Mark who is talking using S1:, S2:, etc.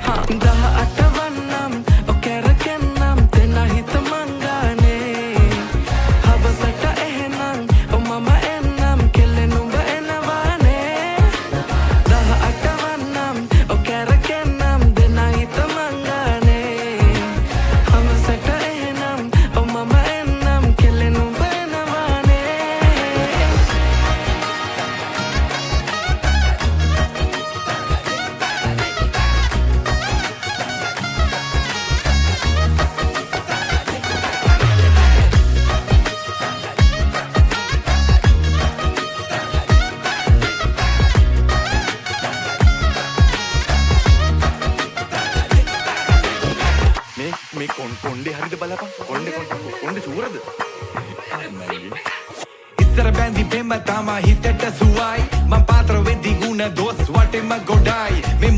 S1: දහ අටවන්නම් ඔකැරකෙන්නම් දෙනා හිත මංගානේ හවසට එහෙනම් මම එන්නම් කෙල්ලෙන් උඹ එනවානේ දහ අටවන්නම් ඔකැරකෙන්නම් දෙනා හිත මංගානේ හවසට එහෙනම් මම එන්නම් කෙල්ලෙන් උඹ එනවානේ
S2: මේ කොණ්ඩේ හරිද බලපන් කොණ්ඩේ සූරද
S3: ඉස්සර බැඳි බෙම තමා හිතට සුවයි මං පාත්‍ර වෙද්දි ගුණ දොස් වටෙම ගොඩයි මේ